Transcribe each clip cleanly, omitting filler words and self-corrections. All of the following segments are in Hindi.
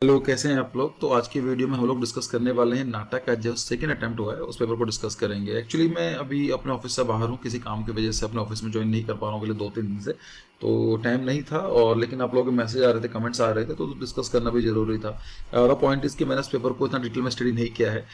हेलो, कैसे हैं आप लोग। तो आज की वीडियो में हम लोग डिस्कस करने वाले हैं नाटक का जो सेकंड अटेम्प्ट हुआ है उस पेपर को डिस्कस करेंगे। एक्चुअली मैं अभी अपने ऑफिस से बाहर हूँ, किसी काम की वजह से अपने ऑफिस में ज्वाइन नहीं कर पा रहा हूँ अगले 2-3 दिन से। तो टाइम नहीं था और लेकिन आप लोगों के मैसेज आ रहे थे, कमेंट्स आ रहे थे, तो डिस्कस करना भी जरूरी था। द पॉइंट इज कि मैंने इस पेपर को इतना डिटेल में स्टडी नहीं किया है,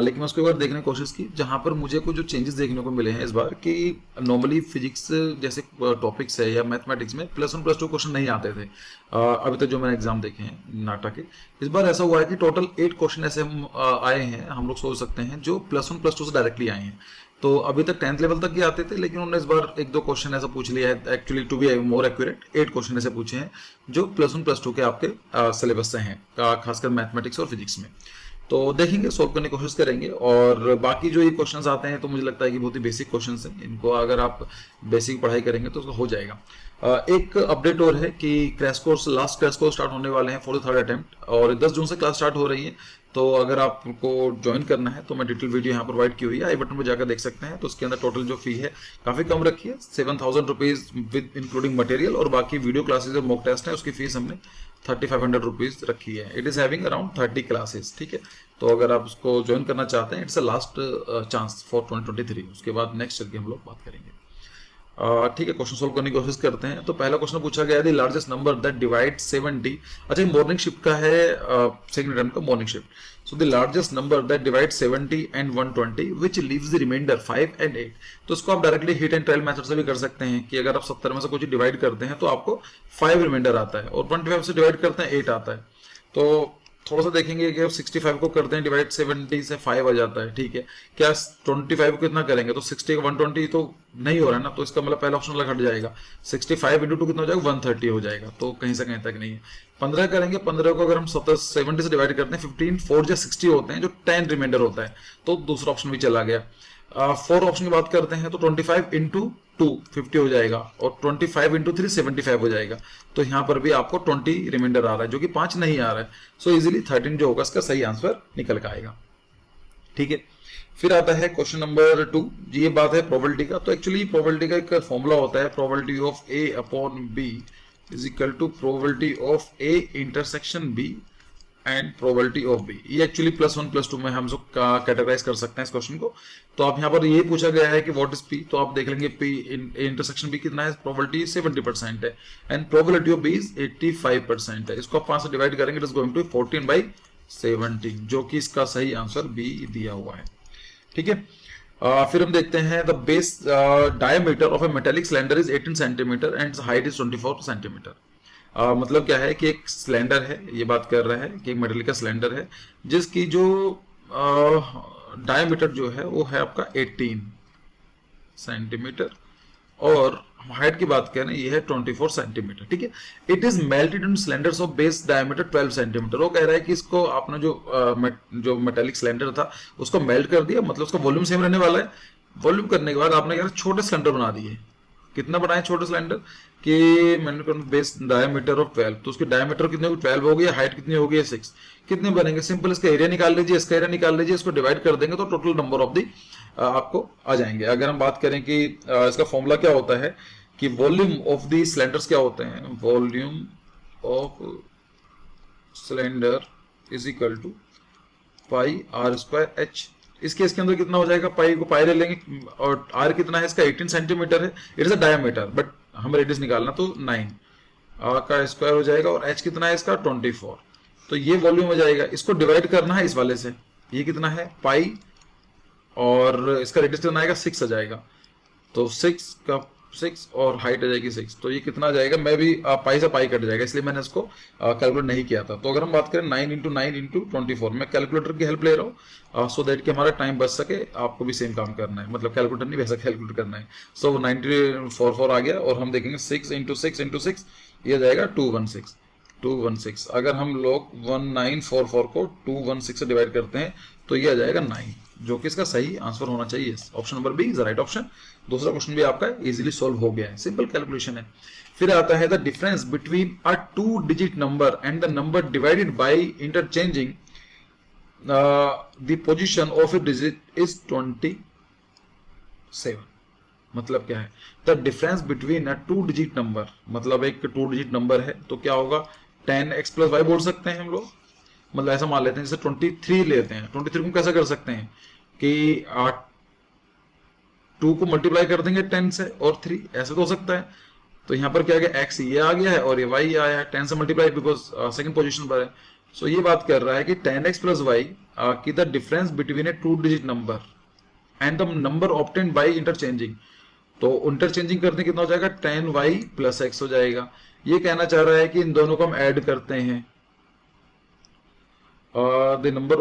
लेकिन मैं उसको एक बार देखने की कोशिश की, जहाँ पर मुझे कुछ जो चेंजेस देखने को मिले हैं इस बार कि नॉर्मली फिजिक्स जैसे टॉपिक्स है या मैथमेटिक्स में +1 +2 क्वेश्चन नहीं आते थे अभी तक जो मैंने एग्जाम देखे हैं नाटक के। इस बार ऐसा हुआ है कि टोटल 8 क्वेश्चन ऐसे हम आए हैं, हम लोग सोच सकते हैं, जो +1 +2 से डायरेक्टली आए हैं। तो अभी तक 10th लेवल तक ही आते थे, लेकिन उन्होंने इस बार 1-2 क्वेश्चन ऐसा पूछ लिया है। Actually to be more accurate 8 question ऐसे पूछे हैं जो +1 +2 के आपके सिलेबस से हैं, खासकर मैथमेटिक्स और फिजिक्स में। तो देखेंगे, सोल्व करने की कोशिश करेंगे। और बाकी जो ये क्वेश्चंस आते हैं तो मुझे लगता है कि बहुत ही बेसिक क्वेश्चंस हैं, इनको अगर आप बेसिक पढ़ाई करेंगे तो उसका हो जाएगा। एक अपडेट और है कि crash course, last crash course start होने वाले हैं फॉर द 3rd अटेम्प्ट, और 10 जून से क्लास स्टार्ट हो रही है। तो अगर आपको ज्वाइन करना है तो मैं डिटेल वीडियो यहाँ प्रोवाइड की हुई है, आई बटन पर जाकर देख सकते हैं। तो उसके अंदर टोटल जो फी है काफ़ी कम रखी है, 7,000 रुपीज़ विद इंक्लूडिंग मटेरियल, और बाकी वीडियो क्लासेज और मॉक टेस्ट है उसकी फीस हमने 3,500 रुपीज़ रखी है। It is having around 30 classes, ठीक है। तो अगर आप उसको ज्वाइन करना चाहते हैं, it's a last chance for 2023। उसके बाद नेक्स्ट चल के हम लोग बात करेंगे। ठीक है, क्वेश्चन सोल्व करने की कोशिश करते हैं। तो पहला क्वेश्चन पूछा गया है, the largest number that divide 70। अच्छा, मॉर्निंग शिफ्ट का है, सेकंड अटेम्प्ट का morning shift. So the largest number that divide 70 and 120 which leaves the remainder 5 and 8। तो इसको आप directly hit and trial method से भी कर सकते हैं कि अगर आप 70 में से कुछ डिवाइड करते हैं तो आपको 5 रिमाइंडर आता है, और 25 से डिवाइड करते हैं 8 आता है। तो थोड़ा सा देखेंगे कि अब 65 को करते हैं डिवाइड 70 से 5 आ जाता है, ठीक है। क्या 25 को कितना करेंगे तो 60 का 120 तो नहीं हो रहा है ना, तो इसका मतलब पहला ऑप्शन अलग हट जाएगा। 65 इंटू 2 कितना हो जाएगा, 130 हो जाएगा, तो कहीं से कहीं तक नहीं है। 15 करेंगे, 15 को अगर हम 70 से डिवाइड करते हैं, 15 4 या 60 होते हैं, जो 10 रिमाइंडर होता है, तो दूसरा ऑप्शन भी चला गया। 4 ऑप्शन की बात करते हैं तो 25 इंटू 2 50 हो जाएगा, और 25 इंटू 3 75 हो जाएगा। तो यहाँ पर भी आपको 20 रिमाइंडर आ रहा है, जो कि 5 नहीं आ रहा है। सो इजीली 13 जो होगा इसका सही आंसर निकल के आएगा, ठीक है। फिर आता है क्वेश्चन नंबर 2। ये बात है प्रोबेबिलिटी का। तो एक्चुअली प्रोबेबिलिटी का एक फॉर्मूला होता है, probability of A upon B is equal to probability of A intersection B and probability of B. ये एक्चुअली +1 +2 में हम लोग कैटेगराइज कर सकते हैं इस क्वेश्चन को। तो आप यहाँ पर ये पूछा गया है कि व्हाट इज पी, तो आप देख लेंगे पी इंटरसेक्शन बी कितना है, प्रोबेबिलिटी 70% है, and probability of B is 85% है। इसको आप 5 से डिवाइड करेंगे, इट इज गोइंग टू 14/17, जो कि इसका सही आंसर बी दिया हुआ है, ठीक है। फिर हम देखते हैं the base diameter of A metallic cylinder is 18 centimetre and height is 24 centimetre. मतलब क्या है कि एक सिलेंडर है, ये बात कर रहा है कि एक मेटल का सिलेंडर है जिसकी जो डायमीटर जो है वो है आपका 18 सेंटीमीटर, और हाइट की बात करें ये है 24 सेंटीमीटर, ठीक है। It is melted in cylinders of base diameter 12 centimetre. वो कह रहा है कि इसको आपने जो मेटेलिक सिलेंडर था उसको मेल्ट कर दिया, मतलब उसका वॉल्यूम सेम रहने वाला है। वॉल्यूम करने के बाद आपने क्या छोटे सिलेंडर बना दिए। कितना बनाए छोटे सिलेंडर कि मैंने बेस डायमीटर ऑफ 12, तो उसकी डायमीटर कितने होगी 12 होगी, हाइट कितनी होगी 6। कितने बनेंगे, सिंपल इसका एरिया निकाल लीजिए, इसका एरिया निकाल लीजिए, इसको डिवाइड कर देंगे तो टोटल नंबर ऑफ दी आपको आ जाएंगे। अगर हम बात करें कि इसका फॉर्मूला क्या होता है कि वॉल्यूम ऑफ दी सिलेंडर्स क्या होते हैं, volume of cylinder is equal to πr²h। इस केस के अंदर कितना हो जाएगा, पाई को पाई ले लेंगे, और आर कितना है इसका 18 सेंटीमीटर है, it is a diameter, but हम रेडियस निकालना तो 9 आर का स्क्वायर हो जाएगा, और एच कितना है इसका 24। तो ये वॉल्यूम हो जाएगा, इसको डिवाइड करना है इस वाले से, ये कितना है पाई, और इसका रेडियस कितना आएगा 6 आ जाएगा, तो 6 और हाइट आ जाएगी 6, तो ये कितना आ जाएगा, मैं भी पाई से पाई कट जाएगा, इसलिए मैंने इसको कैलकुलेट नहीं किया था। तो अगर हम बात करें 9 इंटू 9 इंटू 24, मैं कैलकुलेटर की हेल्प ले रहा हूँ सो दैट कि हमारा टाइम बच सके, आपको भी सेम काम करना है, मतलब कैलकुलेटर नहीं वैसा कैलकुलेट करना है। सो 944 आ गया, और हम देखेंगे 6 इंटू 6 इंटू 6, ये जाएगा 216। अगर हम लोग 1944 को 216 से डिवाइड करते हैं तो ये आ जाएगा 9, जो कि इसका सही आंसर होना चाहिए। Option number B is the right option. दूसरा क्वेश्चन भी आपका इजीली सॉल्व हो गया है, सिंपल कैलकुलेशन है। फिर आता है the difference between a 2 digit number and the number divided by interchanging the position of A digit is 27। मतलब क्या है, the difference between a 2 digit number, मतलब एक 2 डिजिट नंबर है तो क्या होगा 10x + y बोल सकते हैं हम लोग, मतलब ऐसा मान लेते हैं जैसे 23 लेते हैं, 23 को कैसे कर सकते हैं कि 2 को मल्टीप्लाई कर देंगे 10 से और 3, ऐसे तो हो सकता है। तो यहाँ पर क्या आ गया, एक्स ये आ गया है और ये वाई आया है, 10 से मल्टीप्लाई बिकॉज सेकंड पोजीशन पर है। सो ये बात कर रहा है कि 10x प्लस वाई की the difference between A 2 digit number and the number obtained by interchanging. तो इंटरचेंजिंग करते कितना हो जाएगा, 10y प्लस एक्स हो जाएगा। ये कहना चाह रहा है कि इन दोनों को हम ऐड करते हैं, the number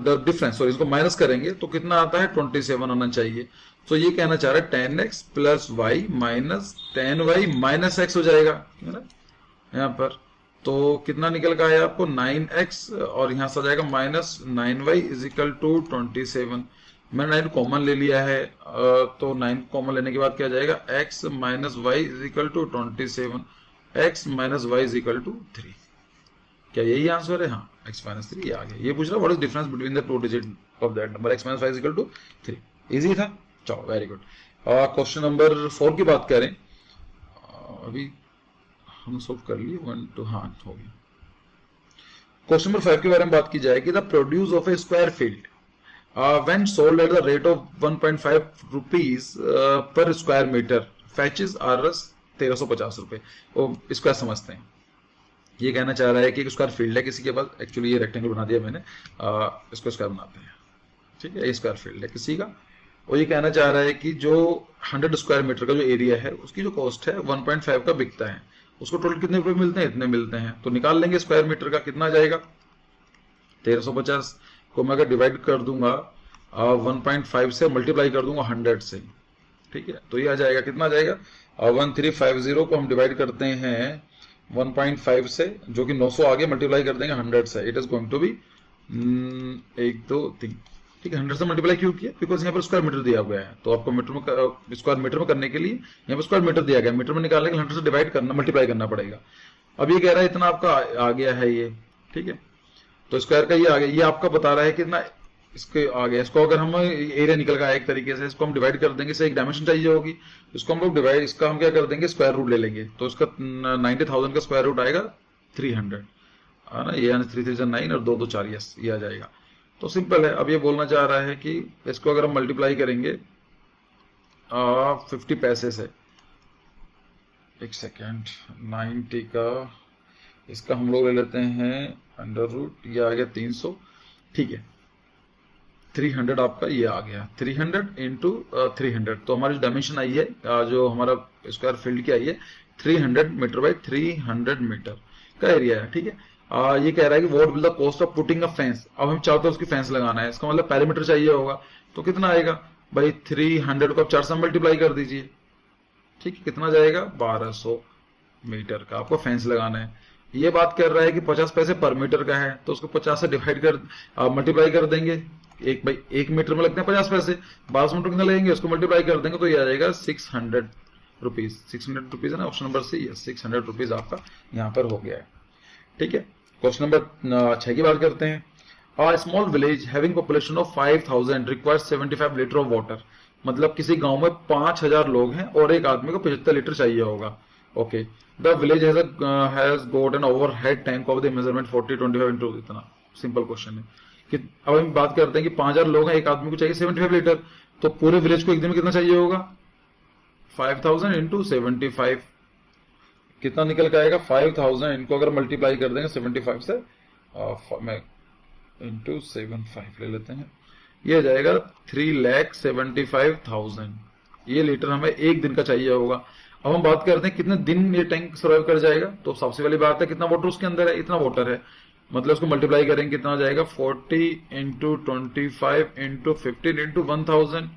the difference, sorry इसको माइनस करेंगे तो कितना आता है, 27 आना चाहिए। तो ये कहना चाह रहा है 10x plus y minus 10y minus x हो जाएगा, है ना यहाँ पर। तो कितना निकल का आया आपको, 9x और यहाँ से आ जाएगा minus 9y is equal to 27। मैंने 9 कॉमन ले लिया है, तो 9 कॉमन लेने के बाद क्या जाएगा, x minus y is equal to 27, x minus y is equal to 3। क्या यही आंसर है, हाँ x माइनस 3 ये आ गया। ये पूछ रहा what is difference between the 2 digit of that number, x minus 5 is equal to 3। Easy था, चलो वेरी गुड। क्वेश्चन नंबर 4 की बात करें, अभी हम सोल्व कर लिए 1 2, हाँ हो गया। क्वेश्चन नंबर 5 के बारे में बात की जाए कि the produce of a square field when sold at the rate of 1.5 rupees per square metre fetches RS 1350 रुपए। वो स्क्वायर समझते हैं, ये कहना चाह रहा है कि एक स्क्वायर फील्ड है किसी के पास, एक्चुअली ये रेक्टेंगल बना दिया मैंने, इसको स्क्वायर बनाते हैं, ठीक है। ये स्क्वायर फील्ड है किसी का, और ये कहना चाह रहा है कि जो 100 स्क्वायर मीटर का जो एरिया है उसकी जो कॉस्ट है 1.5 का बिकता है, उसको टोटल कितने रुपए मिलते हैं, इतने मिलते हैं। तो निकाल लेंगे स्क्वायर मीटर का कितना जाएगा, 1350 को मैं अगर डिवाइड कर दूंगा 1.5 से, मल्टीप्लाई कर दूंगा 100 से, ठीक है। तो ये आ जाएगा, कितना आ जाएगा, 1350 को हम डिवाइड करते हैं 1.5 से, जो कि 900 आगे, मल्टीप्लाई कर देंगे 100 से, it is going to be 1 2 3, ठीक है। 100 से मल्टीप्लाई क्यों किया, बिकॉज यहाँ पर स्क्वायर मीटर दिया गया है, तो आपको मीटर में स्क्वायर मीटर में करने के लिए यहाँ पर स्क्वायर मीटर दिया गया, मीटर में निकालने के लिए 100 से डिवाइड करना, मल्टीप्लाई करना पड़ेगा। अब ये कह रहा है इतना आपका आ गया है ये, ठीक है। तो स्क्वायर का ये आ गया, ये आपका बता रहा है कितना इसके आ गया। इसको अगर हम एरिया निकल गया एक तरीके से, इसको हम डिवाइड कर देंगे, इसे एक डायमेंशन चाहिए होगी, इसको हम लोग डिवाइड, इसका हम क्या कर देंगे, स्क्वायर रूट ले लेंगे। तो इसका 90,000 का स्क्वायर रूट आएगा 300, है ना, ये 3 3 9 और 2 2 4 यस, ये आ जाएगा। तो सिंपल है। अब ये बोलना चाह रहा है कि इसको अगर हम मल्टीप्लाई करेंगे 50 पैसे से, एक सेकेंड, 90 का इसका हम लोग ले लेते हैं अंडर रूट, ये आ गया 300, ठीक है। 300 आपका ये आ गया, 300 इंटू 300, तो हमारी डायमेंशन आई है जो हमारा स्क्वायर फील्ड की आई है 300 मीटर बाई 300 मीटर का एरिया है, ठीक है। ये कह रहा है कि what will the cost of putting a fence. अब हम चाहते हैं उसकी फेंस लगाना है, इसका मतलब पैरामीटर चाहिए होगा, तो कितना आएगा भाई, 300 को आप 4 से मल्टीप्लाई कर दीजिए, ठीक है। कितना जाएगा, 1200 मीटर का आपको फेंस लगाना है। ये बात कर रहा है कि 50 पैसे पर मीटर का है, तो उसको 50 से डिवाइड कर मल्टीप्लाई कर देंगे, एक मीटर में लगते हैं 50 पैसे, 1200 मीटर कितना लगेंगे, उसको मल्टीप्लाई कर देंगे, तो ये आ जाएगा 600 रुपीज। 600 रुपीज है ना ऑप्शन नंबर सी, 600 रुपीज आपका यहाँ पर हो गया है, ठीक है। क्वेश्चन नंबर 6 की बात करते हैं। A small village having population of 5000 requires 75 litre of water. मतलब किसी गांव में 5000 लोग हैं और एक आदमी को 75 लीटर चाहिए होगा, okay. The village has got an overhead tank of the measurement 40 25 into, इतना सिंपल क्वेश्चन है कि अब हम बात करते हैं कि 5000 लोग हैं, एक आदमी को चाहिए 75 लीटर, तो पूरे विलेज को एक दिन में कितना चाहिए होगा, 5000 इंटू 75, कितना निकल के आएगा 5000, इनको अगर मल्टीप्लाई कर देंगे 75 से, मैं इंटू 75 ले लेते हैं, ये जाएगा 3,75,000 ये लीटर हमें एक दिन का चाहिए होगा। अब हम बात करते हैं कितने दिन ये टैंक सर्वाइव कर जाएगा, तो सबसे पहली बात है कितना वाटर उसके अंदर है, इतना वाटर है, मतलब उसको मल्टीप्लाई करेंगे कितना जाएगा 40 इंटू 25 इंटू 15 इंटू 1000,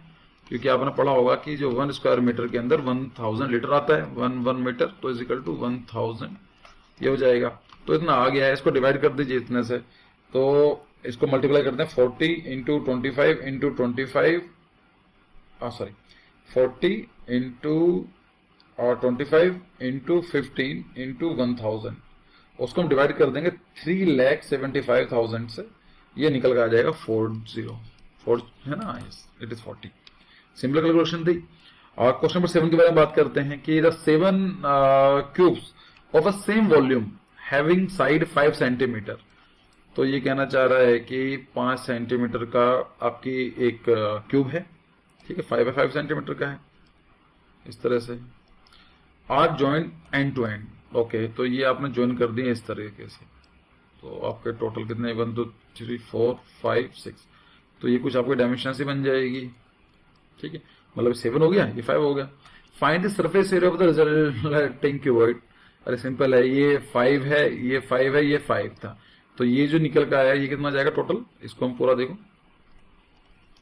क्योंकि आपने पढ़ा होगा कि जो 1 स्क्वायर मीटर के अंदर 1000 लीटर आता है, 1 मीटर, तो इज इक्वल टू 1000 ये हो जाएगा। तो इतना आ गया है, इसको डिवाइड कर दीजिए इतने से, तो इसको मल्टीप्लाई करते हैं 40 into 25 into 25, sorry 40 into 25 into 15 into 1000, उसको हम डिवाइड कर देंगे 3,75,000 से, ये निकल कर आ जाएगा 4 है ना, yes it is 40। Simple calculation थी। और क्वेश्चन नंबर 7 के बारे में बात करते हैं कि the 7 cubes of a same volume having side 5 centimetre, तो ये कहना चाह रहा है कि 5 सेंटीमीटर का आपकी एक क्यूब है, ठीक है, 5 बाई 5 सेंटीमीटर का है इस तरह से। Are join end to end, okay, तो ये आपने ज्वाइन कर दिए इस तरीके से। तो आपके टोटल कितने, 1 2 3 4 5 6, तो ये कुछ आपकी डायमेंशन से बन जाएगी, ठीक है, मतलब 7 हो गया, ये 5 हो गया। Find the surface area of the resulting cuboid. अरे सिंपल है, ये 5 है, ये 5 है, ये 5 था, तो ये जो निकल का आया ये कितना जाएगा टोटल, इसको हम पूरा देखो,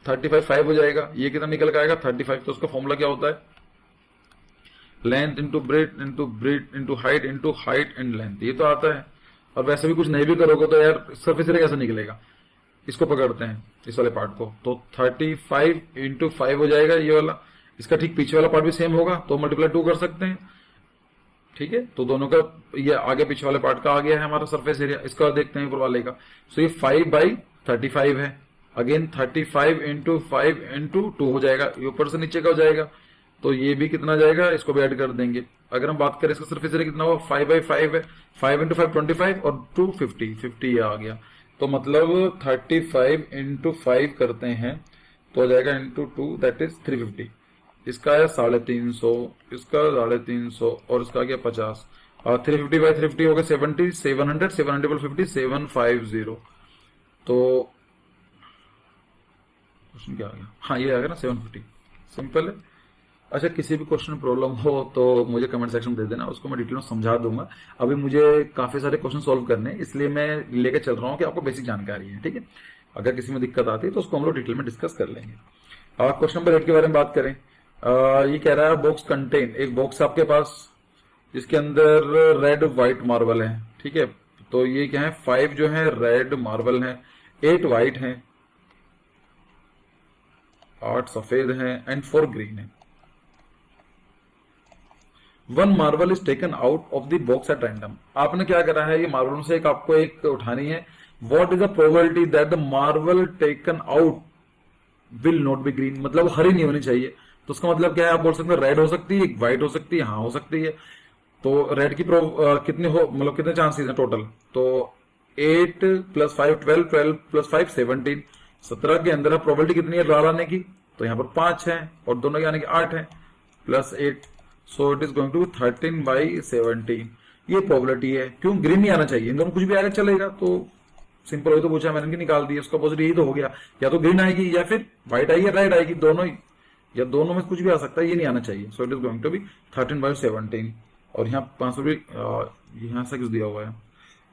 35 5 हो जाएगा। ये कितना निकल का आएगा 35, तो उसका फॉर्मूला क्या होता है, length into breadth into height and length, ये तो आता है। और वैसे भी कुछ नहीं भी करोगे तो यार सरफेस एरिया कैसे निकलेगा, इसको पकड़ते हैं इस वाले पार्ट को, तो 35 इंटू 5 हो जाएगा ये वाला, इसका ठीक पीछे वाला पार्ट भी सेम होगा तो मल्टीप्लाई 2 कर सकते हैं, ठीक है। तो दोनों का ये आगे पीछे वाले पार्ट का आ गया है हमारा सरफेस एरिया। इसका देखते हैं ऊपर वाले का, सो ये 5 बाई 35 है, अगेन 35 इंटू 5 इंटू 2 हो जाएगा, ये ऊपर से नीचे का हो जाएगा, तो ये भी कितना जाएगा, इसको भी ऐड कर देंगे। अगर हम बात करें इसका सरफेस एरिया कितना हुआ, 5 बाई 5 है, 5 इंटू 5 25 और 2 50 ये आ गया, तो मतलब 35 इंटू 5 करते हैं तो हो जाएगा इंटू 2, दैट इज 350। इसका आया 350, इसका 350 और इसका आ गया 50, और 350 बाई 350 हो गया 70, 700 700 50 750। तो क्वेश्चन क्या आ गया, हाँ ये आ गया ना 750, सिंपल है। अच्छा, किसी भी क्वेश्चन में प्रॉब्लम हो तो मुझे कमेंट सेक्शन में दे देना, उसको मैं डिटेल में समझा दूंगा। अभी मुझे काफी सारे क्वेश्चन सॉल्व करने हैं, इसलिए मैं लेके चल रहा हूँ कि आपको बेसिक जानकारी है, ठीक है। अगर किसी में दिक्कत आती है तो उसको हम लोग डिटेल में डिस्कस कर लेंगे। क्वेश्चन नंबर 8 के बारे में बात करें। ये कह रहा है बॉक्स कंटेन, एक बॉक्स आपके पास जिसके अंदर रेड व्हाइट मार्बल है, ठीक है। तो ये क्या है, 5 जो है रेड मार्बल है, 8 व्हाइट है, 8 सफेद है एंड 4 ग्रीन है। One marble is taken out of the box at random. आपने क्या करा है, ये मार्बल से आपको एक उठानी है। What is the probability that the marble taken out will not be green, मतलब वो हरी नहीं होनी चाहिए। तो उसका मतलब क्या है, आप बोल सकते हैं रेड हो सकती है, व्हाइट हो सकती है, हाँ हो सकती है। तो रेड की कितने हो, मतलब कितने चांसेस हैं टोटल, तो 8 प्लस 5 12, 12 प्लस 5 17, 17 के अंदर प्रोबेबिलिटी कितनी है लाल आने की, तो यहाँ पर 5 है और दोनों के आने की 8 है, plus 8, so it is going to 13 by 17, ये प्रोबेबिलिटी है। क्यों, ग्रीन नहीं आना चाहिए, इन दोनों कुछ भी आगे चलेगा, तो सिंपल हो तो पूछा मैंने, निकाल दिया, उसका अपोजिट यही तो हो गया, या तो ग्रीन आएगी या फिर व्हाइट आएगी या रेड आएगी, दोनों ही, या दोनों में कुछ भी आ सकता है, ये नहीं आना चाहिए। So it is going to be 13 by 17, और यहाँ 500 भी यहाँ से कुछ दिया हुआ है,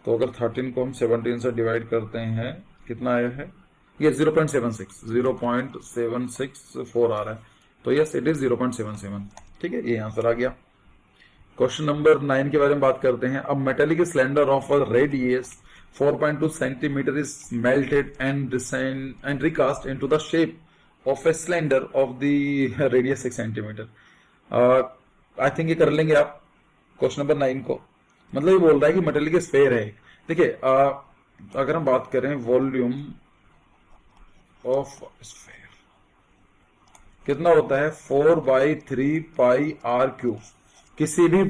तो अगर 13 को हम 17 से डिवाइड करते हैं कितना आया है, ये 0.74 आ रहा है, तो यस इट इज 0.77, ठीक है, ये आंसर आ गया। क्वेश्चन नंबर 9 के बारे में बात करते हैं। अब metallic cylinder of a radius 4.2 centimetre is melted and recast into the shape of a cylinder of the radius 6 centimetre. I think ये कर लेंगे आप क्वेश्चन नंबर 9 को। मतलब ये बोल रहा है कि मेटेलिक स्फेयर है। देखिए अगर हम बात करें वॉल्यूम ऑफ स्फेयर कितना होता है, 4/3 पाई आर क्यूब। किसी भी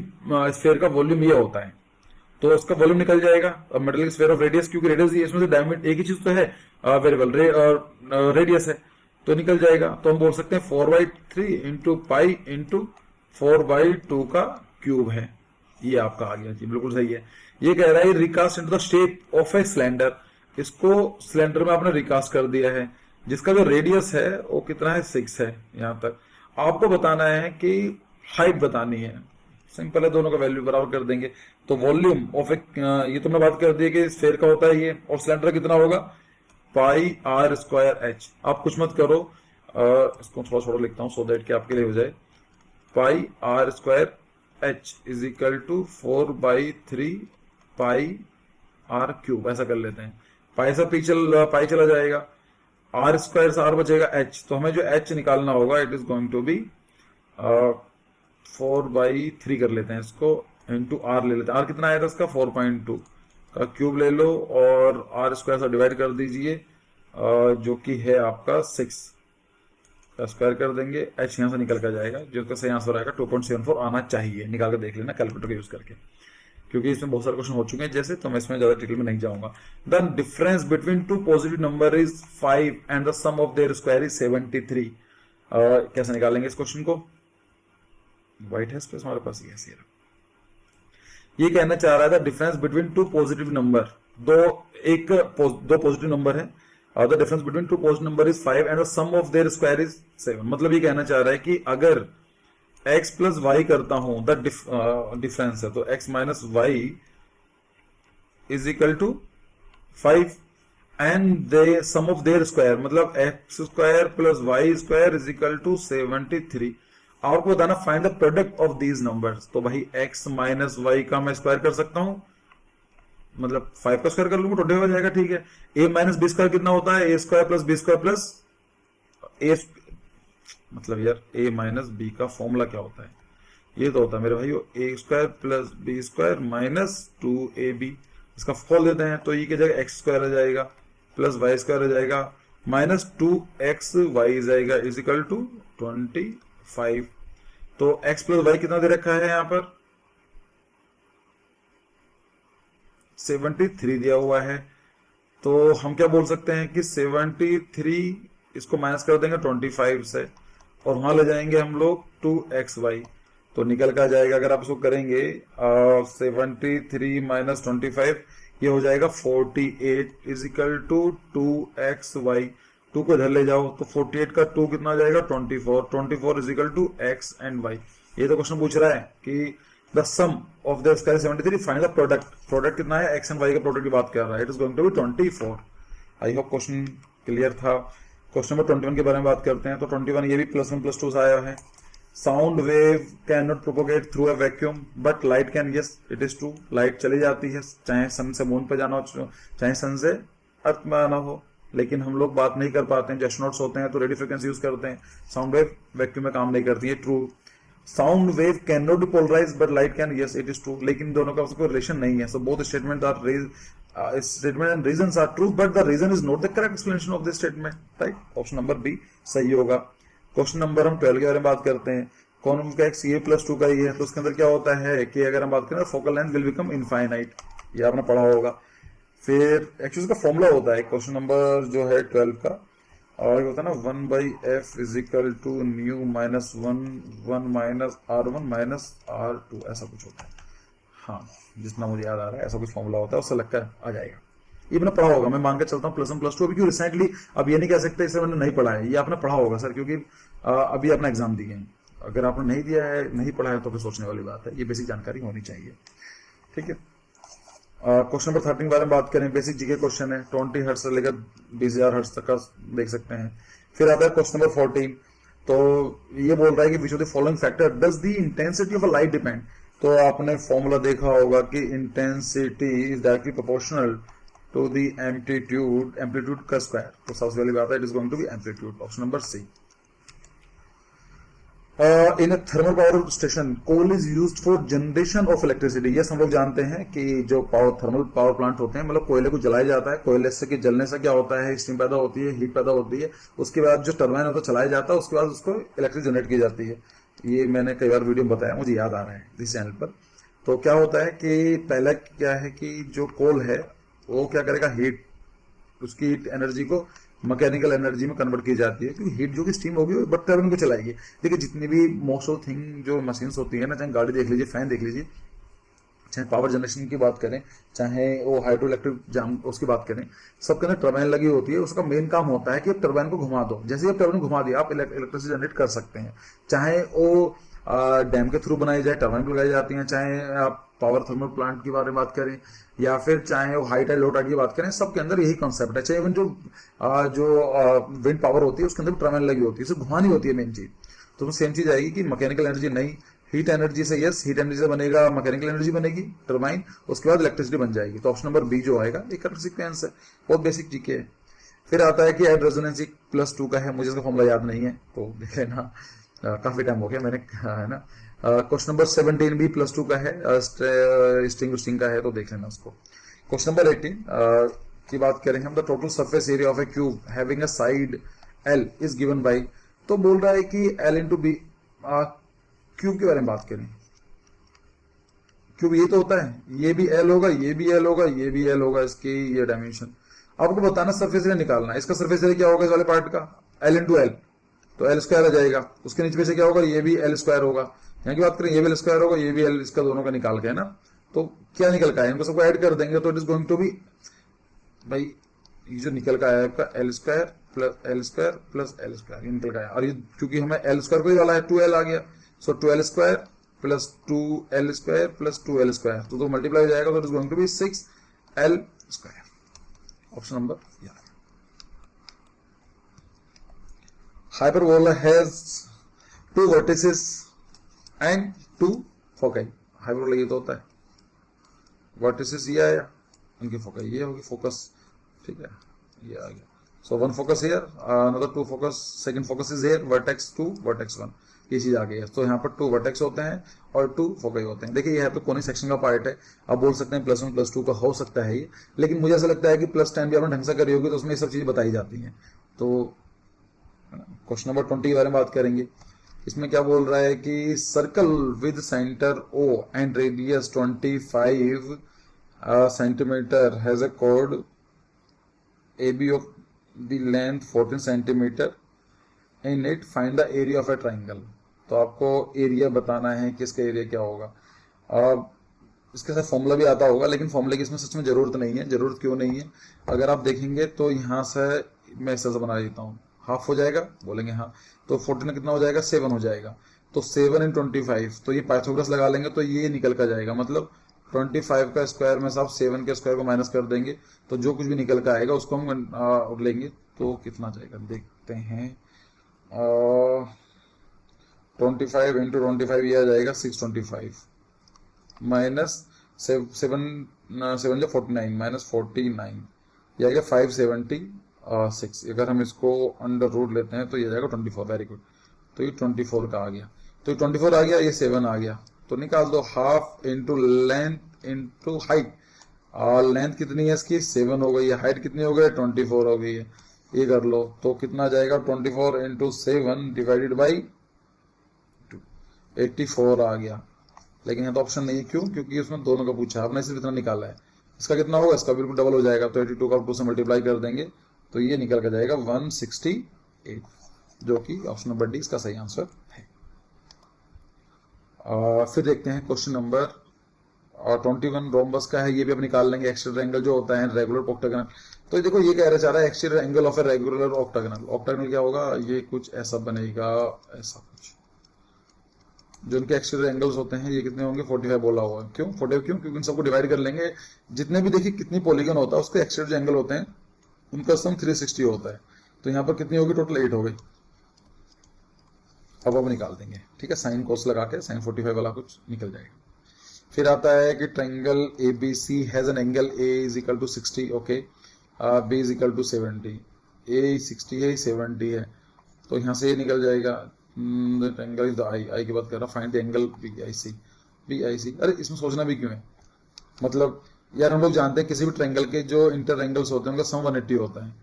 स्फेयर का वॉल्यूम ये होता है, तो उसका वॉल्यूम निकल जाएगा। अब मेटेलिक स्फेयर ऑफ रेडियस, क्योंकि रेडियस इसमें से डायमीटर एक ही चीज तो है, वेरिएबल रेडियस है, तो निकल जाएगा। तो हम बोल सकते हैं 4/3 इंटू पाई इंटू 4/2 का क्यूब है, ये आपका आ गया जी, बिल्कुल सही है। ये कह रहा है recast into the shape of a cylinder, इसको सिलेंडर में आपने रिकास्ट कर दिया है, जिसका जो रेडियस है वो कितना है, 6 है। यहां तक आपको बताना है कि हाइट बतानी है, सिंपल है, दोनों का वैल्यू बराबर कर देंगे। तो वॉल्यूम ऑफ ए, ये तुमने बात कर दी कि स्फेयर का होता है ये, और सिलेंडर कितना होगा, पाई आर स्क्वायर एच। आप कुछ मत करो, इसको थोड़ा थोड़ा लिखता हूं सो दैट कि आपके लिए हो जाए। Pi r square h is equal to 4/3 pi r cube, ऐसा कर लेते हैं। पाई से पाई चला जाएगा, आर स्क्वायर से आर बचेगा एच, तो हमें जो एच निकालना होगा it is going to be 4/3 कर लेते हैं इसको, इंटू आर ले लेते हैं। आर कितना आया था इसका, 4.2 का क्यूब ले लो और आर स्क्वायर से डिवाइड कर दीजिए, जो कि है आपका 6 का स्क्वायर कर देंगे, एच यहां से निकल कर जाएगा, जो इसका सही आंसर आएगा 2.74 आना चाहिए। निकाल कर देख लेना कैलकुलेटर का यूज करके, क्योंकि इसमें बहुत सारे क्वेश्चन हो चुके हैं जैसे, तो मैं इसमें ज्यादा डिटेल में नहीं जाऊंगा। The difference between two positive number is 5 and the sum of their square is 73। कैसे निकालेंगे इस क्वेश्चन को? व्हाइट है स्पेस हमारे पास, ये कहना चाह रहा था difference between two positive number, दो पॉजिटिव नंबर है और the difference between two positive number is 5 and the sum of their square is 7। मतलब ये कहना चाह रहा है कि अगर x प्लस वाई करता हूं, द डिफरेंस है, तो x minus y is equal to 5 and the sum of their square, मतलब x square plus y square is equal to 73। आपको बताना find the product of these numbers. तो भाई x माइनस वाई का मैं स्क्वायर कर सकता हूं, मतलब 5 का स्क्वायर कर लूंगा 20 हो जाएगा, ठीक है। a माइनस बी स्क्वायर कितना होता है? a square plus b square plus a, मतलब यार a माइनस बी का फॉर्मूला क्या होता है? ये तो होता है मेरे भाई a square plus b square minus 2ab। इसका खोल देते हैं तो ये की जगह एक्स स्क्वायर आ जाएगा प्लस वाई स्क्वायर आ जाएगा माइनस 2xy जाएगा इज इक्वल टू 25। तो x प्लस वाई कितना दे रखा है यहाँ पर? 73 दिया हुआ है। तो हम क्या बोल सकते हैं कि 73 इसको माइनस कर देंगे 25 से और वहां ले जाएंगे हम लोग 2xy, तो निकल कर जाएगा अगर आप इसको करेंगे 73 माइनस 25 ये हो जाएगा 48 इज इक्वल टू 2xy। 2 को इधर ले जाओ तो 48 का 2 कितना आ जाएगा? 24 is equal to x and y। ये तो क्वेश्चन पूछ रहा है कि the sum of the square 73 find the product कितना है? x एंड y का प्रोडक्ट की बात कर रहा है, it is going to be 24। I hope question clear था। क्वेश्चन नंबर 21 के बारे में बात करते हैं। तो 21 ये भी +1 +2 से आया है। Sound wave can not propagate through a vacuum but light can, yes it is true. Light चली जाती है, चाहे सन से मून पे जाना हो, चाहे सन से अर्थ में आना हो, लेकिन हम लोग बात नहीं कर पाते हैं। जो एस्ट्रोनॉट्स होते हैं तो रेडियो फ्रिक्वेंसी यूज करते हैं। साउंड वेव वैक्यूम में काम नहीं करती है, true. Sound wave can not be polarise but light can, yes it is true. लेकिन दोनों का कोई रिलेशन नहीं है। So both statement are statement and reasons are true but the reason is not the correct explanation of this statement, right? Option number B सही होगा। क्वेश्चन नंबर हम 12 के बारे में बात करते हैं। कौन का एक CA प्लस 2 का ही है, तो उसके अंदर क्या होता है कि अगर हम बात करें focal length will become infinite, ये आपने पढ़ा होगा। फिर एक्चुअली उसका फॉर्मूला होता है क्वेश्चन नंबर जो है 12 का, और होता है ना 1/f is equal to mu minus 1 minus R1 minus R2, ऐसा कुछ होता है। हाँ, जितना मुझे याद आ रहा है ऐसा कुछ फॉर्मूला होता है, उससे लगकर आ जाएगा। ये मैंने पढ़ा होगा, मैं मान के चलता हूँ +1 +2। अभी क्यों रिसेंटली अब ये नहीं कह सकते इसे मैंने नहीं पढ़ा है, ये आपने पढ़ा होगा सर, क्योंकि अभी आपने एग्जाम दिए हैं। अगर आपने नहीं दिया है, नहीं पढ़ा है, तो फिर सोचने वाली बात है। ये बेसिक जानकारी होनी चाहिए, ठीक है। क्वेश्चन नंबर 13 के बारे में बात करें। बेसिक जीके क्वेश्चन है, 20 हर्ट्ज से लेकर 20,000 हर्ट्ज तक का देख सकते हैं। फिर आता है क्वेश्चन नंबर 14, तो ये बोल रहा है कि which of the following factor does the intensity of a light depend. तो आपने फॉर्मूला देखा होगा कि intensity is directly proportional to the amplitude का स्क्वायर। तो सबसे पहली बात है it is going to be amplitude, option number C. In a thermal power station coal is used for generation of electricity. Yes, हम लोग जानते हैं कि जो थर्मल पावर प्लांट होते हैं, मतलब कोयले को जलाया जाता है। कोयले से कि जलने से क्या होता है, स्टीम पैदा होती है, हीट पैदा होती है। उसके बाद जो टरबाइन होता है चलाया जाता है, उसके बाद उसको इलेक्ट्रिसिटी जनरेट की जाती है। ये मैंने कई बार वीडियो में बताया, मुझे याद आ रहा है इस चैनल पर। तो क्या होता है कि पहला क्या है कि जो कोल है वो क्या करेगा, हीट, उसकी एनर्जी को मैकेनिकल एनर्जी में कन्वर्ट की जाती है, क्योंकि हीट जो कि स्टीम होगी वो बट टर्बाइन को चलाएगी। देखिए जितनी भी मोस्ट ऑफ थिंग जो मशीन्स होती है ना, चाहे गाड़ी देख लीजिए, फैन देख लीजिए, चाहे पावर जनरेशन की बात करें, चाहे वो हाइड्रो इलेक्ट्रिक जाम उसकी बात करें, सबके अंदर टर्बाइन लगी होती है। उसका मेन काम होता है कि आप टर्बाइन को घुमा दो। जैसे आप टर्बाइन घुमा दिया, आप इलेक्ट्रिसिटी जनरेट कर सकते हैं। चाहे वो डैम के थ्रू बनाई जाए, टर्बाइन लगाई जाती हैं, चाहे आप पावर थर्मल प्लांट की बारे में बात करें, या फिर चाहे वो हाई टाइड लो टाइड की बात करें, सबके अंदर यही कॉन्सेप्ट है। चाहे इवन जो विंड पावर होती है उसके अंदर टर्बाइन लगी होती है, सिर्फ घुमानी होती है मेन चीज। तो सेम चीज आएगी कि मैकेनिकल एनर्जी नहीं, हीट एनर्जी से, यस हीट एनर्जी से बनेगा, मैकेनिकल एनर्जी बनेगी टर्बाइन, उसके बाद इलेक्ट्रिसिटी बन जाएगी। तो ऑप्शन नंबर बी जो आएगा ये करेक्ट सीक्वेंस है, बहुत बेसिक जीके है। फिर आता है कि एड रेजोनेंस +2 का है, मुझे इसका फॉर्मूला याद नहीं है तो देख लेना, काफी टाइम हो गया मैंने, है ना। क्वेश्चन नंबर 17 भी +2 का है, स्ट्रिंग का है, तो देख लेना उसको। क्वेश्चन नंबर 18 की बात करेंगे हम। The total surface area of A cube having a side L is given by, तो बोल रहा है कि L इंटू बी, क्यूब के बारे में बात करें क्योंकि ये तो होता है, ये भी एल होगा, ये भी एल होगा, ये भी एल होगा, इसकी ये डायमेंशन। आपको बताना सरफेस एरिया निकालना है। इसका सरफेस एरिया क्या होगा इस वाले पार्ट का, एल इंटू एल, तो एल स्क्वायर आ जाएगा। उसके नीचे से क्या होगा, ये भी एल स्क्वायर होगा। यहाँ की बात करें, ये भी एल स्क्वायर होगा, ये भी एल, इसका दोनों का निकाल के है ना। तो क्या निकल का है, इनको सबको ऐड कर देंगे तो it is going to be, भाई ये जो निकल का है आपका l square plus l square plus l square, ये निकल का है। और ये क्योंकि हमें एल स्क्वायर को ही डाला है, 2l आ गया, so 2l square plus 2l square plus 2l square, तो मल्टीप्लाई हो जाएगा, तो it is going to be 6l square. Option number. Hyperbola has 2 vertices and 2 foci. Hyperbola ये तो होता है, वर्टिसेस ये आया, उनकी फोकाई ये होगी, फोकस, ठीक है, ये आ गया। सो 1 focus here, another 2 focus, second focus is here, vertex 2 vertex 1, ये चीज आ गई है। तो यहाँ पर 2 वर्टेक्स होते हैं और 2 फोकस होते हैं। देखिए यहाँ पे कोनिक सेक्शन का पार्ट है, आप बोल सकते हैं +1 +2 का हो सकता है ये, लेकिन मुझे ऐसा लगता है कि +10 भी आपने ढंग से करी होगी तो उसमें ये सब चीजें बताई जाती हैं। तो क्वेश्चन नंबर 20 के बारे में बात करेंगे। इसमें क्या बोल रहा है कि circle with centre O and radius 25 centimetre has a chord AB of the length 14 centimetre in it, find the area of a triangle। तो आपको एरिया बताना है कि इसका एरिया क्या होगा। इसके साथ फॉर्मूला भी आता होगा, लेकिन फॉर्मूले की इसमें सच में जरूरत नहीं है। जरूरत क्यों नहीं है, अगर आप देखेंगे तो यहाँ से मैं इस तरह से बना देता हूँ, हाफ हो जाएगा, बोलेंगे हाँ, तो 14 कितना हो जाएगा, 7 हो जाएगा, तो 7 इन 25, तो ये पाइथागोरस लगा लेंगे तो ये निकल कर जाएगा, मतलब 25 का स्क्वायर में से आप 7 के स्क्वायर को माइनस कर देंगे तो जो कुछ भी निकल कर आएगा उसको हम लेंगे, तो कितना जाएगा देखते हैं। 25 इंटू 25 ये आ जाएगा 625 माइनस 7 जो 49 माइनस 49, ये आ गया 576। अगर हम इसको अंडर रूट लेते हैं तो ये जाएगा 24। वेरी गुड, तो ये 24 का आ गया, तो ये 24 आ गया, ये 7 आ गया, तो निकाल दो half into length into height. और लेंथ कितनी है इसकी, 7 हो गई है, हाइट कितनी हो गई, 24 हो गई है, ये कर लो, तो कितना जाएगा 24 इंटू 7 डिवाइडेड बाई 84 आ गया। लेकिन यहाँ तो ऑप्शन नहीं है, क्यों, क्योंकि उसमें दोनों का पूछा, आपने सिर्फ इतना निकाला है। इसका कितना होगा, इसका बिल्कुल डबल हो जाएगा, तो 82 का 2 से मल्टीप्लाई कर देंगे तो ये निकल कर जाएगा 168, जो कि ऑप्शन नंबर डी इसका सही आंसर है। फिर देखते हैं क्वेश्चन नंबर 21 रोम्बस का है, ये भी अब निकाल लेंगे। एक्सटीरियर एंगल जो होता है रेगुलर ऑक्टागोनल, तो देखो ये कह रहा चाह रहा है exterior angle of a regular octagonal. Octagonal क्या होगा, ये कुछ ऐसा बनेगा, ऐसा कुछ, जो उनके एक्सटीरियर एंगल्स होते हैं ये कितने होंगे, 45 बोला हुआ है। क्यों 45, क्यों, क्योंकि इन सबको डिवाइड कर लेंगे, जितने भी देखिए कितनी पॉलीगन होता है उसके एक्सटीरियर जो एंगल होते हैं उनका सम 360 होता है, तो यहाँ पर कितनी होगी, टोटल 8 हो गई। अब निकाल देंगे, ठीक है, साइन कोस लगा के साइन 45 वाला कुछ निकल जाएगा। फिर आता है कि triangle ABC has an angle A is equal to 60, okay, B is equal to 70, A 60 है, 70 है, तो यहाँ से ये निकल जाएगा, ट्रायंगल इज द आई की बात कर रहा, फाइंड द एंगल BIC। अरे इसमें सोचना भी क्यों है, मतलब यार हम लोग जानते हैं किसी भी ट्रायंगल के जो इंटर एंगल्स होते हैं उनका सम 180 होता है।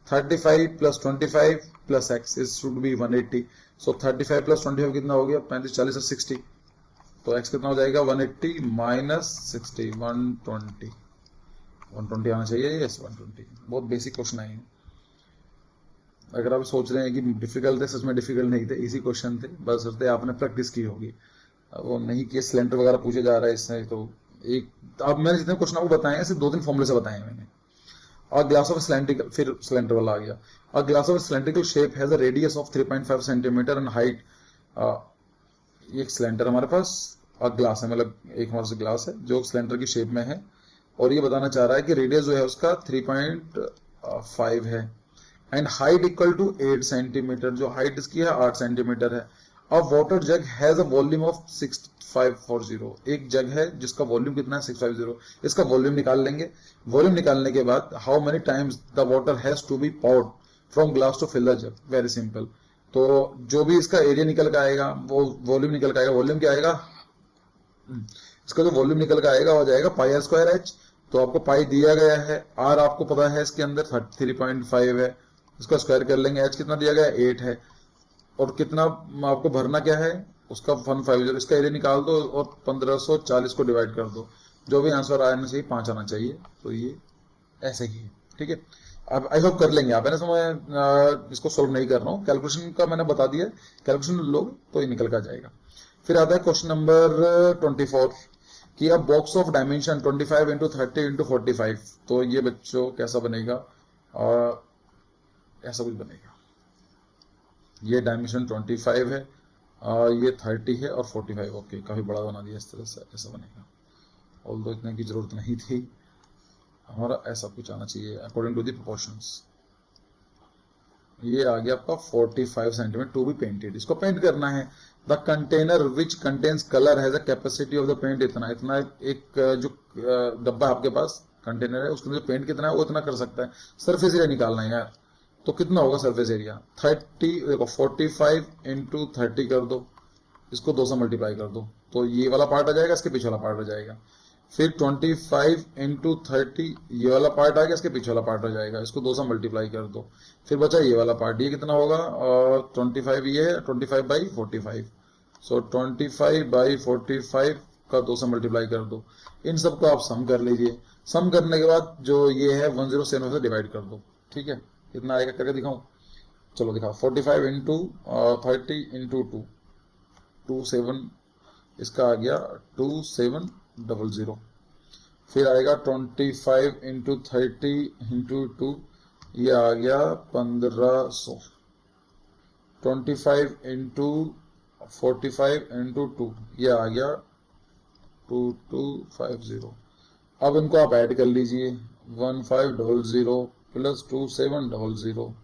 35 plus 25 plus x is should be 180, so 35 plus 25 कितना हो गया, 35, 40 और 60, तो x कितना हो जाएगा 180 माइनस 60, 120 आना चाहिए, यस 120। बहुत बेसिक क्वेश्चन है। अगर आप सोच रहे हैं कि डिफिकल्ट थे, सच में डिफिकल्ट नहीं थे, इजी क्वेश्चन थे, बस आपने प्रैक्टिस की होगी, वो नहीं कि सिलेंडर वगैरह पूछे जा रहा है इससे। तो एक अब मैंने जितने क्वेश्चन आपको बताए हैं सिर्फ 2-3 फॉर्मूले से बताए हैं मैंने। और ग्लास ऑफ सिलेंड्रिकल, फिर सिलेंडर वाला आ गया। और glass of cylindrical shape has a radius of 3.5 centimetre and height. ये एक सिलेंडर हमारे पास और ग्लास है, मतलब एक हमारे पास ग्लास है जो सिलेंडर की शेप में है, और ये बताना चाह रहा है कि रेडियस जो है उसका 3.5 है and height equal to 8 centimetre, जो हाइट इसकी है 8 सेंटीमीटर है। अब water jug has a volume of 6540, एक जग है जिसका वॉल्यूम कितना है 650, इसका वॉल्यूम निकाल लेंगे। वॉल्यूम निकालने के बाद how many times the water has to be poured from glass to fill the jug, very simple. तो जो भी इसका एरिया निकल के आएगा वो वॉल्यूम निकल के आएगा। वॉल्यूम क्या आएगा, इसका जो वॉल्यूम निकल के आएगा हो जाएगा पाई आर स्क्वायर एच। तो आपको पाई दिया गया है, आर आपको पता है इसके अंदर 3.5 है, इसका स्क्वायर कर लेंगे। एच कितना दिया गया है 8 है, और कितना आपको भरना क्या है उसका 150, इसका एरिया निकाल दो और 1540 को डिवाइड कर दो, जो भी आंसर आना चाहिए 5 आना चाहिए। तो ये ऐसे ही है, ठीक है। अब आई होप कर लेंगे आप, है ना। तो मैं इसको सोल्व नहीं कर रहा हूँ, कैलकुलेशन का मैंने बता दिया, कैलकुलेशन लोग तो ये निकल कर जाएगा। फिर आता है क्वेश्चन नंबर 24 कि अब box of dimension 25 into 30 into 45, तो ये बच्चों कैसा बनेगा, ऐसा कुछ बनेगा। ये डायमेंशन 25 है, ये 30 है और 45, ओके, काफी बड़ा बना दिया इस तरह से, ऐसा बनेगा। ऑल्दो इतने की जरूरत नहीं थी, हमारा ऐसा कुछ आना चाहिए अकॉर्डिंग टू द प्रोपोर्शंस। ये आ गया आपका 45 सेंटीमीटर टू बी पेंटेड, इसको पेंट करना है। The container which contains colour has a capacity of the paint इतना इतना, एक जो डब्बा आपके पास कंटेनर है उसके अंदर पेंट कितना है वो इतना कर सकता है। सरफेस एरिया निकालना है यार, तो कितना होगा सरफेस एरिया, 30 देखो 45 इंटू 30 कर दो, इसको 2 से मल्टीप्लाई कर दो, तो ये वाला पार्ट आ जाएगा, इसके पीछे वाला पार्ट आ जाएगा। फिर 25 इंटू 30, ये वाला पार्ट आ गया, इसके पीछे वाला पार्ट आ जाएगा, इसको 2 से मल्टीप्लाई कर दो। फिर बचा ये वाला पार्ट, ये कितना होगा, और 25 ये है 25/45, सो 25/45 का 2 से मल्टीप्लाई कर दो। इन सबको आप सम कर लीजिए, सम करने के बाद जो ये है 1075 से डिवाइड कर दो, ठीक है। कितना आएगा करके दिखाऊं, चलो दिखाओ। 45 इंटू 30 इंटू 2, 27, इसका आ गया 2700। फिर आएगा 25 इंटू 30 इंटू 2, ये आ गया 1500। 25 इंटू 45 इंटू 2, ये आ गया 2250। अब इनको आप ऐड कर लीजिए, 1500 प्लस 2700,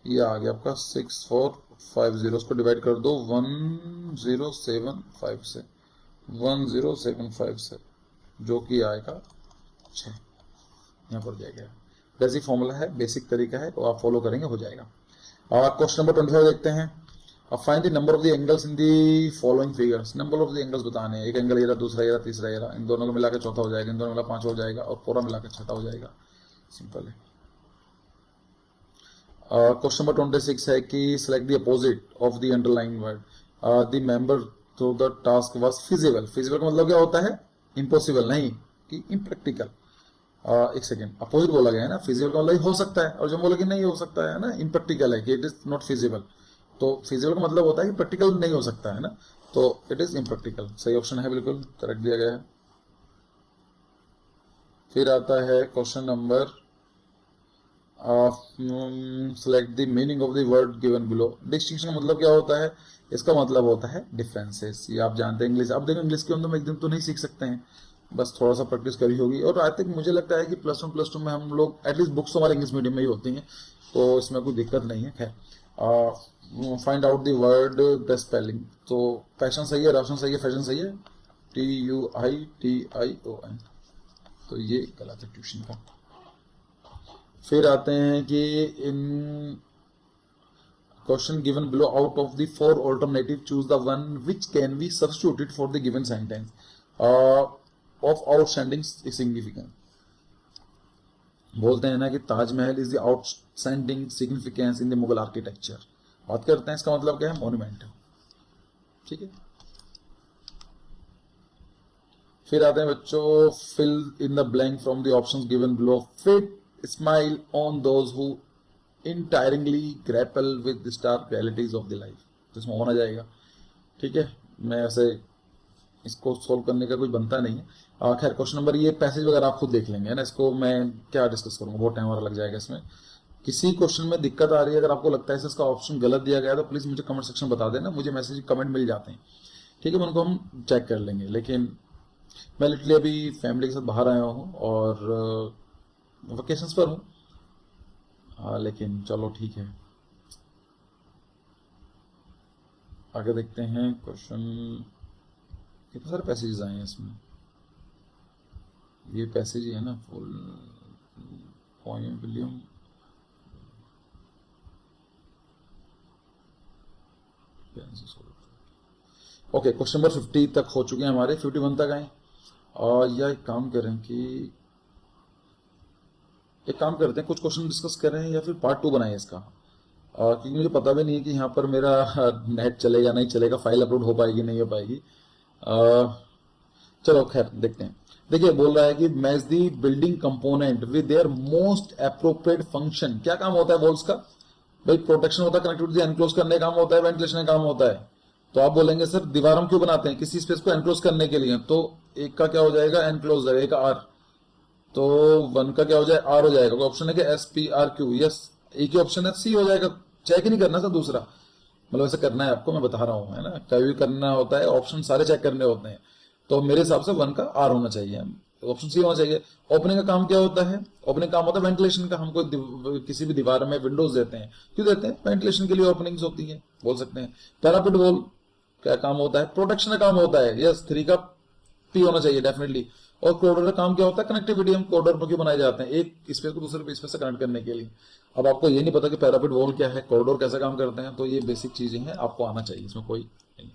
ये आ गया आपका 6450। उसको डिवाइड कर दो 1075 से, 1075 से, जो कि आएगा 6, यहाँ पर दिया गया। बेसिक फॉर्मूला है, बेसिक तरीका है, तो आप फॉलो करेंगे हो जाएगा। क्वेश्चन नंबर 25 देखते हैं। अब find the number of the angles in the following figures. Number of the angles बताने हैं, एक एंगल ये रहा, दूसरा ये रहा, तीसरा ये रहा, इन दोनों को मिलाकर चौथा हो जाएगा, इन दोनों मिला 5 हो जाएगा, और पूरा मिलाकर 6 हो जाएगा। सिंपल है। क्वेश्चन नंबर 26 है कि select the opposite of the underline word, the member through the task was feasible. Feasible का मतलब क्या होता है, इम्पॉसिबल नहीं कि इम्प्रैक्टिकल। एक सेकेंड, अपोजिट बोला गया है ना, फिजिबल का मतलब हो सकता है, और जो बोला कि नहीं हो सकता है ना, इम्प्रैक्टिकल है कि इट इज नॉट फिजिबल। तो फिजिबल का मतलब होता है कि प्रैक्टिकल नहीं हो सकता है ना, तो इट इज इम्प्रैक्टिकल। सही ऑप्शन है, बिल्कुल करेक्ट दिया गया है। फिर आता है question number select the meaning of the word given below. Distinction का मतलब क्या होता है, इसका मतलब होता है डिफरेंसेस। ये आप जानते हैं इंग्लिश, अब देखो इंग्लिश के अंदर में एकदम तो नहीं सीख सकते हैं, बस थोड़ा सा प्रैक्टिस करी होगी। और आई थिंक मुझे लगता है कि +1 +2 में हम लोग एटलीस्ट बुक्स हमारे इंग्लिश मीडियम में ही होती हैं, तो इसमें कोई दिक्कत नहीं है। खैर, find out the word the spelling. तो पैशन सही है, राशन सही है, फैशन सही है, TUITION, तो ये गलत है ट्यूशन का। फिर आते हैं कि इन question given below out of the 4 alternative choose the one which can be substituted for the given sentence of outstanding significance. बोलते हैं ना कि Taj Mahal is the outstanding significance in the Mughal architecture. बात करते हैं इसका मतलब क्या है, मॉन्यूमेंट है, ठीक है। फिर आते हैं बच्चों, fill in the blank from the options given below, fit smile on those who entirely grapple with the stark realities of the life। तो इसमें होना जाएगा, ठीक है। मैं ऐसे इसको सोल्व करने का कुछ बनता नहीं है। खैर, क्वेश्चन नंबर, ये पैसेज वगैरह आप खुद देख लेंगे, है ना। इसको मैं क्या डिस्कस करूंगा, बहुत टाइम और लग जाएगा इसमें। किसी क्वेश्चन में दिक्कत आ रही है, अगर आपको लगता है इसका ऑप्शन गलत दिया गया, तो प्लीज मुझे कमेंट सेक्शन बता देना, मुझे मैसेज कमेंट मिल जाते हैं, ठीक है। उनको हम चेक कर लेंगे। लेकिन मैं लिटरली अभी फैमिली के साथ बाहर आया हूँ और वेकेशंस पर हूँ, हाँ, लेकिन चलो ठीक है। आगे देखते हैं क्वेश्चन, कितने सारे पैसेजेस आए हैं इसमें, ये पैसेज ही है ना, full poem William, okay. Question number 50 तक हो चुके हैं हमारे, 51 तक आए। और या एक काम करें कि एक काम करते हैं, कुछ क्वेश्चन डिस्कस करें या फिर पार्ट 2 बनाए इसका। क्योंकि मुझे पता भी नहीं है कि यहाँ पर मेरा नेट चलेगा नहीं चलेगा, फाइल अपलोड हो पाएगी नहीं हो पाएगी। चलो खैर देखते हैं। देखिए बोल रहा है कि match the building component with their most appropriate function. क्या काम होता है वॉल्स का? भाई प्रोटेक्शन होता है, कनेक्टिविटी एनक्लोज करने का काम होता है, वेंटिलेशन का काम होता है। तो आप बोलेंगे सर दीवार हम क्यों बनाते हैं? किसी स्पेस को एनक्लोज करने के लिए। तो एक का क्या हो जाएगा? एनक्लोजर, एक आर। तो वन का क्या हो जाए? आर हो जाएगा। कोई ऑप्शन है कि S P R Q? Yes, एक ही ऑप्शन है, सी हो जाएगा। चेक ही नहीं करना सर दूसरा, मतलब ऐसे करना है आपको, मैं बता रहा हूँ, है ना। कभी भी करना होता है, ऑप्शन सारे चेक करने होते हैं। तो मेरे हिसाब से वन का आर होना चाहिए, ऑप्शन सी होना चाहिए। ओपनिंग का काम क्या होता है? ओपनिंग काम होता है वेंटिलेशन का। हमको किसी भी दीवार में विंडोज देते हैं, क्यों देते हैं? वेंटिलेशन के लिए ओपनिंग्स होती है, बोल सकते हैं। पैरापिट वॉल क्या काम होता है? प्रोटेक्शन का काम होता है। यस, थ्री का पी होना चाहिए डेफिनेटली। और कॉरिडोर का काम क्या होता है? कनेक्टिविटी। हम कॉरिडोर पर क्यों बनाए जाते हैं? एक स्पेस को दूसरे स्पेस से कनेक्ट करने के लिए। अब आपको ये नहीं पता कि पैरापिट वॉल क्या है, कॉरिडोर कैसे काम करते हैं, तो ये बेसिक चीजें हैं, आपको आना चाहिए, इसमें कोई नहीं।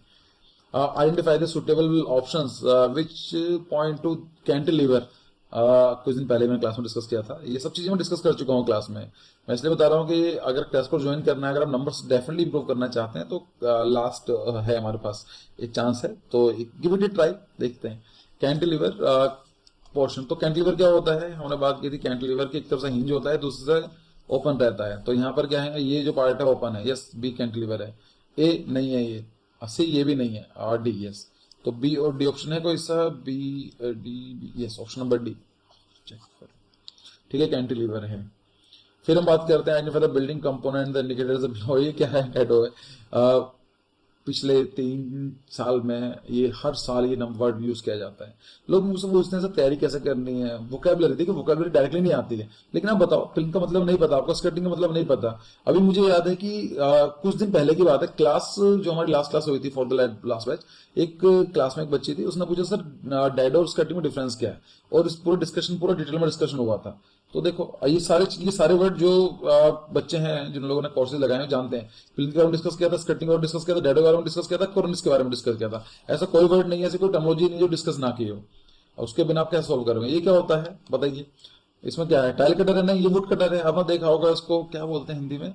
Identify the suitable options which point two cantilever. कुछ दिन पहले मैंने क्लास में डिस्कस किया था, ये सब चीजें मैं डिस्कस कर चुका हूँ क्लास में। मैं इसलिए बता रहा हूँ कि अगर क्लास को ज्वाइन करना है, अगर आप नंबर्स डेफिनेटली इंप्रूव करना चाहते हैं, तो लास्ट है हमारे पास एक चांस है, तो गिव इट ए ट्राई, देखते हैं। कैंटिलीवर पोर्शन, तो कैंटिलीवर क्या होता है? हमने बात की थी कैंटिलीवर की, एक तरफ से हिंज होता है, दूसरे से ओपन रहता है। तो यहाँ पर क्या है? ये जो पार्ट है ओपन है, यस, बी कैंटिलीवर है। ए नहीं है, ये सी ये भी नहीं है, और डी यस। तो बी और डी ऑप्शन है कोई सा? B D B, yes, option number D check करो, ठीक है, कैंटिलीवर है। फिर हम बात करते हैं identify the building component the indicators below. ये क्या है? हेडो है। पिछले 3 साल में ये हर साल ये वर्ड यूज किया जाता है। लोग मुझसे पूछते हैं सर तैयारी कैसे करनी है, वोकैबुलरी। देखिए वोकैबुलरी डायरेक्टली नहीं आती है, लेकिन आप बताओ फिल्म का मतलब नहीं पता आपको, स्कर्टिंग का मतलब नहीं पता। अभी मुझे याद है कि कुछ दिन पहले की बात है, क्लास जो हमारी लास्ट क्लास हुई थी फॉर द लास्ट बैच, एक क्लास में एक बच्ची थी, उसने पूछा सर डैड और स्कर्टिंग में डिफरेंस क्या है, और इस पूरे डिस्कशन पूरा डिटेल में डिस्कशन हुआ था। तो देखो ये सारे वर्ड जो बच्चे हैं जिन लोगों ने कोर्सेज लगाए हैं जानते हैं। फिल्म के बारे में डिस्कस किया था, स्कर्टिंग के बारे में डिस्कस किया था, डैडो के बारे में डिस्कस किया था, कॉर्निस के बारे में डिस्कस किया था। ऐसा कोई वर्ड नहीं है, ऐसी कोई टर्मोलॉजी नहीं जो डिस्कस ना की हो। उसके बिना आप क्या सॉल्व करोगे? ये क्या होता है बताइए? इसमें क्या है? टाइल कटर है? नहीं, ये वुड कटर है। आपने देखा होगा इसको क्या बोलते हैं हिंदी में?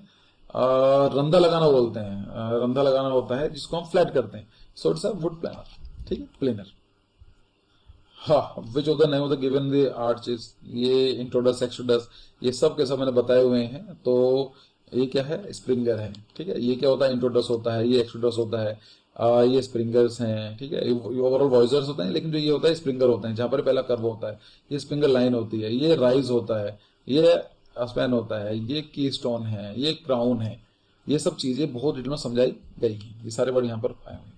रंधा लगाना बोलते हैं। रंधा लगाना होता है जिसको हम फ्लैट करते हैं। So it's a wood planar, ठीक है, प्लेनर। हाँ, which of the name of the given the arches, ये इंट्रोडस एक्सोडस, ये सब के सब मैंने बताए हुए हैं। तो ये क्या है? स्प्रिंगर है, ठीक है। ये क्या होता है? इंट्रोडस होता है, ये एक्सोडस होता है, ये स्प्रिंगर्स हैं, ठीक है। ओवरऑल वॉइजर्स होते हैं, लेकिन जो ये होता है स्प्रिंगर होते हैं, जहां पर पहला कर्व होता है, ये स्प्रिंगर लाइन होती है, ये राइज होता है, ये स्पैन होता है, ये की स्टोन है, ये क्राउन है। ये सब चीजें बहुत डिटेल में समझाई गई हैं, ये सारे वर्ड यहाँ पर आए हुए हैं।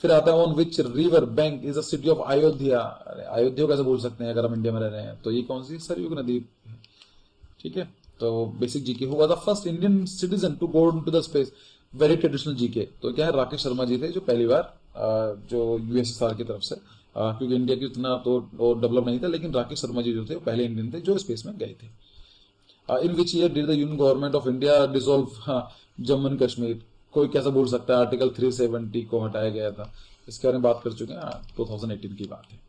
फिर आता है on which river bank is the city of Ayodhya. अरे अयोध्या कैसे बोल सकते हैं अगर हम इंडिया में रह रहे हैं? तो ये कौन सी? सरयू नदी, ठीक है। तो बेसिक जीके होगा, the first Indian citizen to go to the space, very traditional GK. तो क्या है? राकेश शर्मा जी थे जो पहली बार जो यूएसएसआर की तरफ से, क्योंकि इंडिया की उतना तो डेवलप नहीं था, लेकिन राकेश शर्मा जी जो थे पहले इंडियन थे जो स्पेस में गए थे। In which year did the union government of India dissolve Jammu and Kashmir? कोई कैसा बोल सकता है? आर्टिकल 370 को हटाया गया था, इसके बारे में बात कर चुके हैं, 2018 की बात है।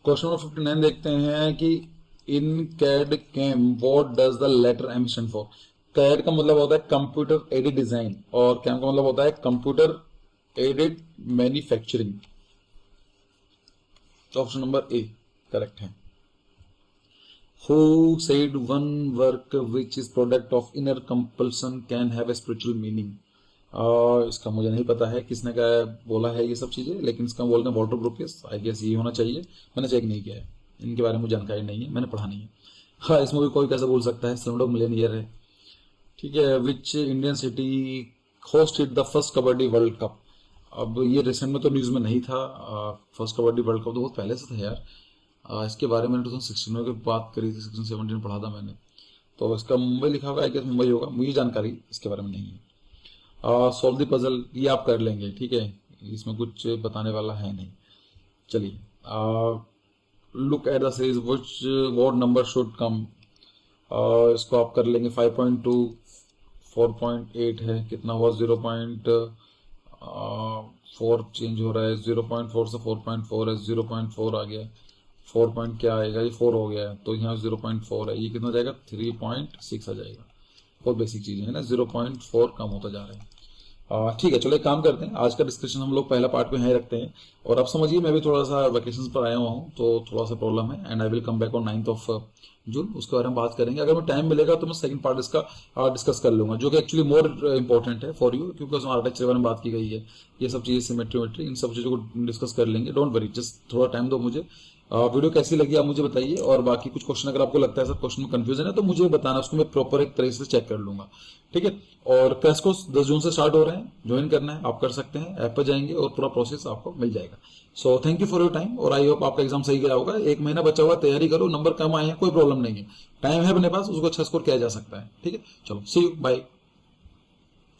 क्वेश्चन नंबर 59 देखते हैं कि in CAD CAM what does the letter M stand for. CAD का मतलब होता है कंप्यूटर एडेड डिजाइन, और कैम का मतलब होता है computer aided manufacturing. Option number A correct है। Who said one work which is product of inner compulsion can have a spiritual meaning? इसका मुझे नहीं पता है किसने क्या बोला है ये सब चीजें, लेकिन इसका बोलते हैं वॉल्टर ब्रूकेस, आई गेस ये होना चाहिए। मैंने चेक नहीं किया है, इनके बारे में मुझे जानकारी नहीं है, मैंने पढ़ा नहीं है। हाँ, इसमें भी कोई कैसे बोल सकता है? स्लमडॉग मिलियनेयर है, ठीक है। Which Indian city hosted the first kabaddi world cup? अब ये रिसेंट में तो न्यूज में नहीं था, फर्स्ट कबड्डी वर्ल्ड कप तो बहुत पहले से था यार। इसके बारे में 2016 में बात करी थी, 16-17 पढ़ा था मैंने। तो इसका मुंबई लिखा होगा, आई गेस मुंबई होगा, मुझे जानकारी इसके बारे में नहीं है। सॉल्व द पजल ये आप कर लेंगे, ठीक है, इसमें कुछ बताने वाला है नहीं। चलिए, look at the series which what number should come, इसको आप कर लेंगे। 5.2 4.8 है, कितना हुआ? 0.4 चेंज हो रहा है, 0.4 से 4.4 है, 0.4 आ गया, 4 पॉइंट क्या आएगा, ये 4 हो गया है तो यहाँ 0.4 है, ये कितना हो जाएगा 3.6 आ जाएगा। बहुत बेसिक चीज़ है ना, 0.4 कम होता जा रहा है। ठीक है, चलो एक काम करते हैं, आज का डिस्कशन हम लोग पहला पार्ट को यहीं रखते हैं। और अब समझिए मैं भी थोड़ा सा वैकेशन पर आया हुआ हूँ तो थोड़ा सा प्रॉब्लम है, and I will come back on 9th of June, उसके बारे में बात करेंगे। अगर मैं टाइम मिलेगा तो मैं सेकंड पार्ट इसका डिस्कस कर लूंगा, जो कि एक्चुअली मोर इंपॉर्टेंट है फॉर यू, क्योंकि उसमें आर्किटेक्चर के बारे में बात की गई है, ये सब चीज़ें सिमेट्री इन सब चीज़ों को डिस्कस कर लेंगे। डोंट वरी, जस्ट थोड़ा टाइम दो मुझे। वीडियो कैसी लगी आप मुझे बताइए, और बाकी कुछ क्वेश्चन अगर आपको लगता है सब क्वेश्चन में कंफ्यूजन है तो मुझे बताना, उसको मैं प्रॉपर एक तरीके से चेक कर लूंगा। ठीक है, और क्रैश कोर्स 10 जून से स्टार्ट हो रहे हैं, ज्वाइन करना है आप कर सकते हैं, ऐप पर जाएंगे और पूरा प्रोसेस आपको मिल जाएगा। So thank you for your time, और आई होप आपका एग्जाम सही गया होगा। 1 महीना बचा हुआ, तैयारी करो, नंबर कम आए हैं कोई प्रॉब्लम नहीं है, टाइम है अपने पास, उसको अच्छा स्कोर किया जा सकता है। ठीक है, चलो सी यू, बाय।